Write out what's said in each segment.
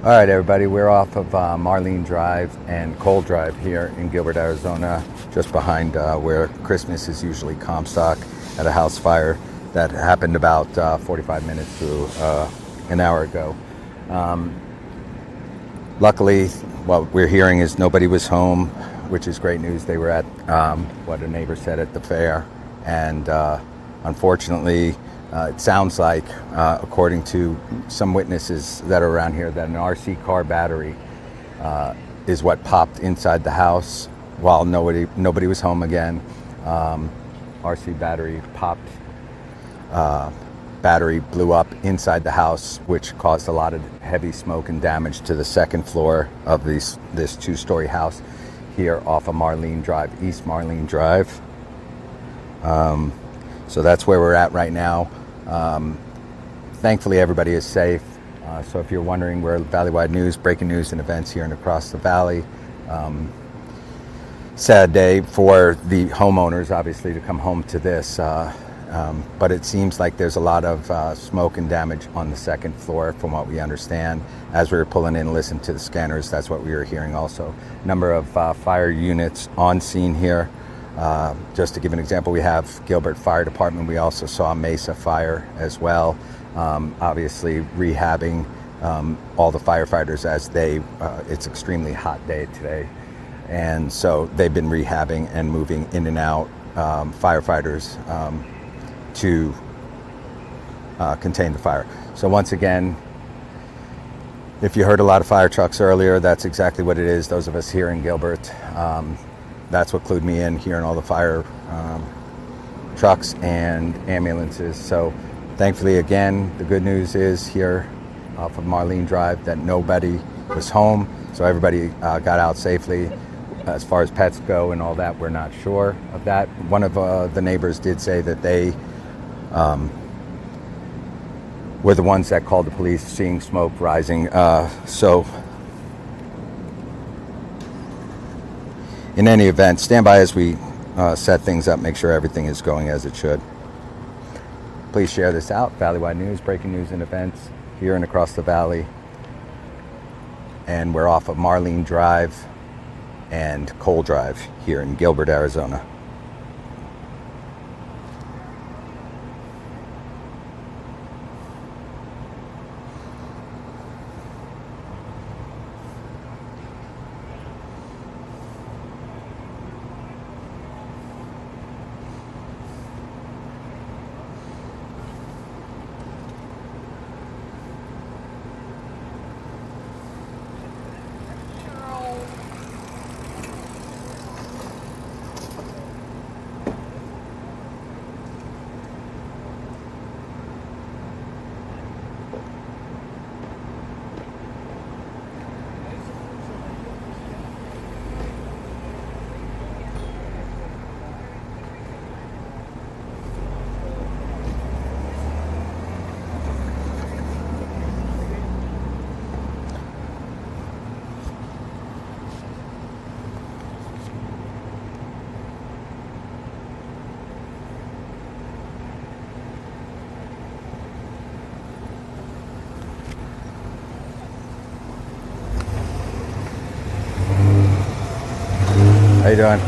All right, everybody, we're off of Marlene Drive and Cole Drive here in Gilbert, Arizona, just behind where Christmas is usually Comstock, at a house fire that happened about 45 minutes to an hour ago. Luckily, what we're hearing is nobody was home, which is great news. They were at what a neighbor said at the fair, and unfortunately, it sounds like, according to some witnesses that are around here, that an RC car battery is what popped inside the house while nobody was home again. RC battery popped. Battery blew up inside the house, which caused a lot of heavy smoke and damage to the second floor of this two-story house here off of Marlene Drive, East Marlene Drive. So that's where we're at right now. Thankfully, everybody is safe. So if you're wondering, we're Valleywide News, breaking news and events here and across the valley. Sad day for the homeowners, obviously, to come home to this. But it seems like there's a lot of smoke and damage on the second floor, from what we understand. As we were pulling in and listening to the scanners, that's what we were hearing also. Number of fire units on scene here. Just to give an example, we have Gilbert Fire Department. We also saw Mesa Fire as well. Obviously rehabbing all the firefighters as it's extremely hot day today. And so they've been rehabbing and moving in and out firefighters to contain the fire. So once again, if you heard a lot of fire trucks earlier, that's exactly what it is. Those of us here in Gilbert, that's what clued me in, hearing all the fire trucks and ambulances. So thankfully, again, the good news is here off of Marlene Drive that nobody was home. So everybody got out safely. As far as pets go and all that, we're not sure of that. One of the neighbors did say that they were the ones that called the police, seeing smoke rising. So in any event, stand by as we set things up, make sure everything is going as it should. Please share this out. Valleywide News, breaking news and events here and across the valley. And we're off of Marlene Drive and Cole Drive here in Gilbert, Arizona. How you doing?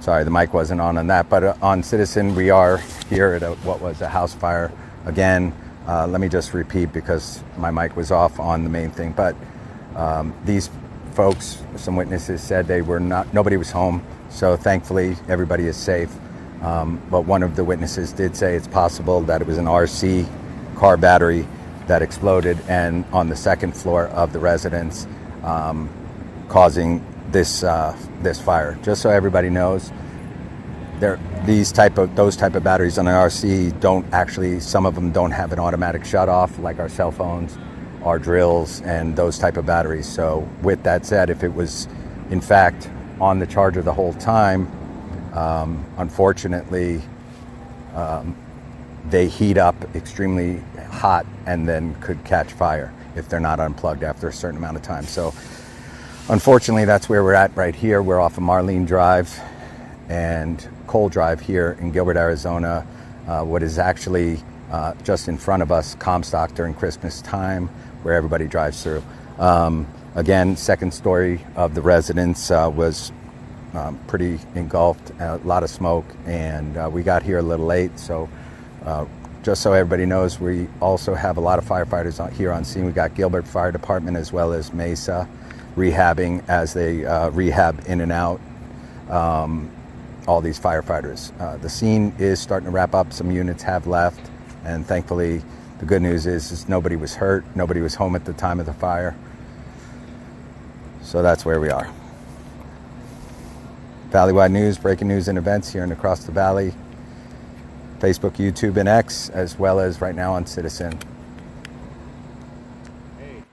Sorry, the mic wasn't on that. But on Citizen, we are here at what was a house fire. Again, let me just repeat because my mic was off on the main thing. But these folks, some witnesses said nobody was home. So thankfully, everybody is safe. But one of the witnesses did say it's possible that it was an RC car battery that exploded and on the second floor of the residence, causing this fire. Just so everybody knows, those type of batteries on an RC don't actually. Some of them don't have an automatic shut off, like our cell phones, our drills, and those type of batteries. So, with that said, if it was in fact on the charger the whole time, unfortunately, they heat up extremely hot and then could catch fire if they're not unplugged after a certain amount of time. So unfortunately, that's where we're at right here. We're off of Marlene Drive and Cole Drive here in Gilbert, Arizona. What is actually just in front of us, Comstock during Christmas time, where everybody drives through. Again, second story of the residence was pretty engulfed, a lot of smoke, and we got here a little late. So just so everybody knows, we also have a lot of firefighters here on scene. We got Gilbert Fire Department as well as Mesa rehabbing as they rehab in and out all these firefighters. The scene is starting to wrap up. Some units have left, and thankfully the good news is nobody was hurt. Nobody was home at the time of the fire. So that's where we are. Valleywide News, breaking news and events here and across the valley. Facebook, YouTube, and X, as well as right now on Citizen. Hey.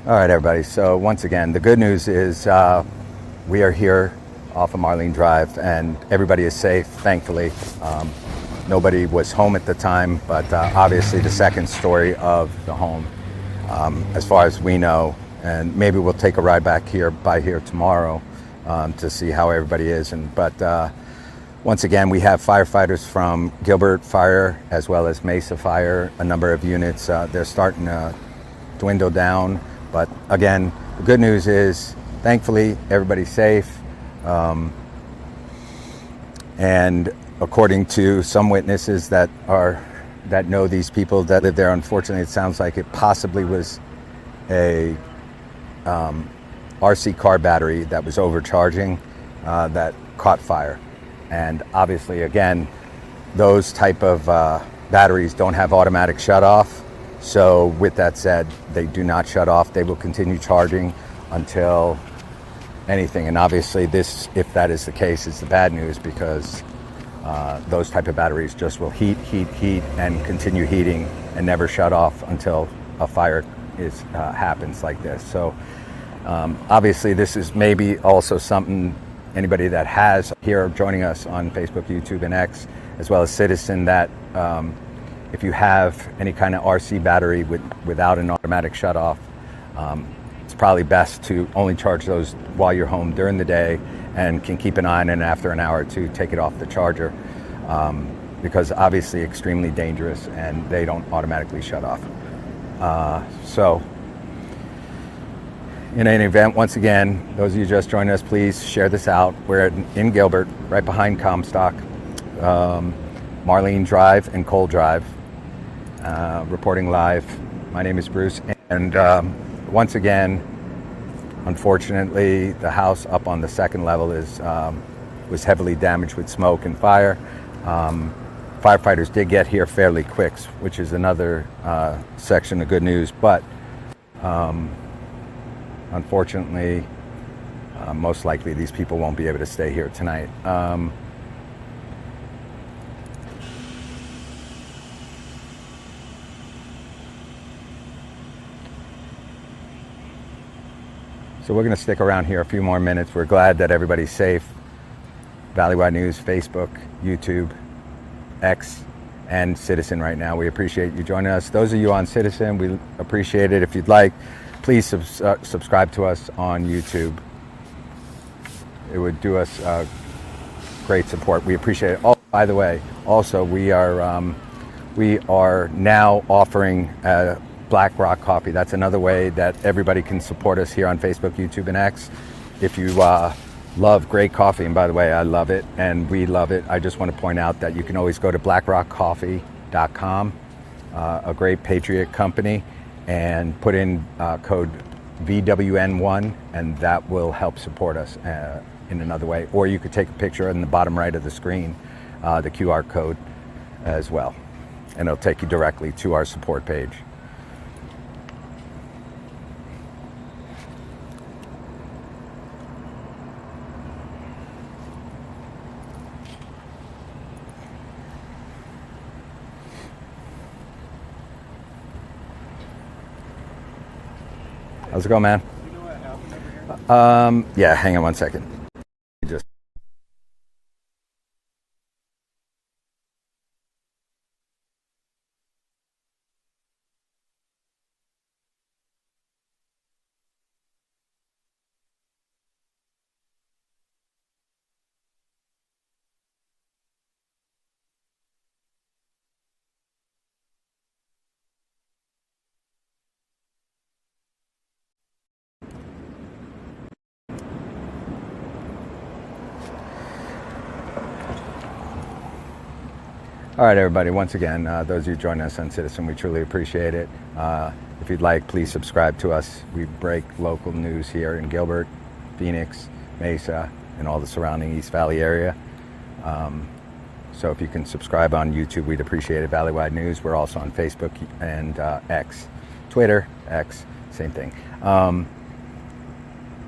All right, everybody. So once again, the good news is we are here off of Marlene Drive, and everybody is safe, thankfully. Nobody was home at the time, but obviously the second story of the home, as far as we know, and maybe we'll take a ride back by here tomorrow to see how everybody is. But once again, we have firefighters from Gilbert Fire as well as Mesa Fire, a number of units. They're starting to dwindle down. But again, the good news is, thankfully, everybody's safe. And according to some witnesses that know these people that live there, unfortunately, it sounds like it possibly was a RC car battery that was overcharging that caught fire. And obviously, again, those type of batteries don't have automatic shut-off. So with that said, they do not shut off. They will continue charging until anything. And obviously this, if that is the case, is the bad news, because those type of batteries just will heat and continue heating and never shut off until a fire happens like this. So obviously this is maybe also something anybody that has here joining us on Facebook, YouTube, and X, as well as Citizen, that if you have any kind of RC battery without an automatic shutoff, it's probably best to only charge those while you're home during the day, and can keep an eye on it, and after an hour or two take it off the charger, because obviously extremely dangerous and they don't automatically shut off. So in any event, once again, those of you just joined us, please share this out. We're in Gilbert, right behind Comstock, Marlene Drive and Cole Drive, reporting live. My name is Bruce, and once again, unfortunately, the house up on the second level was heavily damaged with smoke and fire. Firefighters did get here fairly quick, which is another section of good news, but unfortunately, most likely these people won't be able to stay here tonight. So we're going to stick around here a few more minutes. We're glad that everybody's safe. Valleywide News, Facebook, YouTube, X, and Citizen right now. We appreciate you joining us. Those of you on Citizen, we appreciate it. If you'd like, please subscribe to us on YouTube. It would do us great support. We appreciate it. Oh, by the way, also we are now offering Black Rock coffee. That's another way that everybody can support us here on Facebook, YouTube, and X. If you love great coffee, and by the way, I love it and we love it, I just want to point out that you can always go to blackrockcoffee.com, a great patriot company, and put in code VWN1, and that will help support us in another way. Or you could take a picture in the bottom right of the screen, the QR code as well, and it'll take you directly to our support page. How's it going, man? Do you know what happened over here? Yeah, hang on one second. Just all right, everybody. Once again, those of you joining us on Citizen, we truly appreciate it. If you'd like, please subscribe to us. We break local news here in Gilbert, Phoenix, Mesa, and all the surrounding East Valley area. So if you can subscribe on YouTube, we'd appreciate it. Valleywide News. We're also on Facebook and X, Twitter, X, same thing.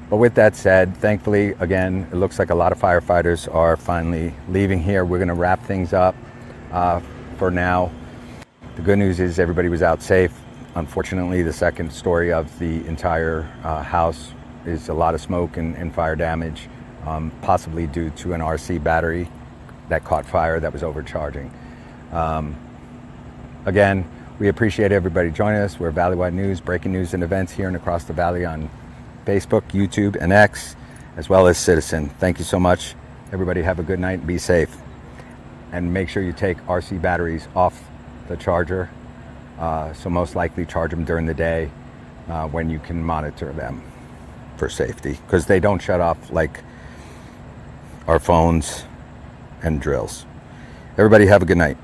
But with that said, thankfully, again, it looks like a lot of firefighters are finally leaving here. We're going to wrap things up. For now, the good news is everybody was out safe. Unfortunately, the second story of the entire house is a lot of smoke and fire damage, possibly due to an RC battery that caught fire that was overcharging. Again, we appreciate everybody joining us. We're Valleywide News, breaking news and events here and across the valley on Facebook, YouTube, and X, as well as Citizen. Thank you so much. Everybody have a good night and be safe. And make sure you take RC batteries off the charger. So most likely charge them during the day when you can monitor them for safety, because they don't shut off like our phones and drills. Everybody have a good night.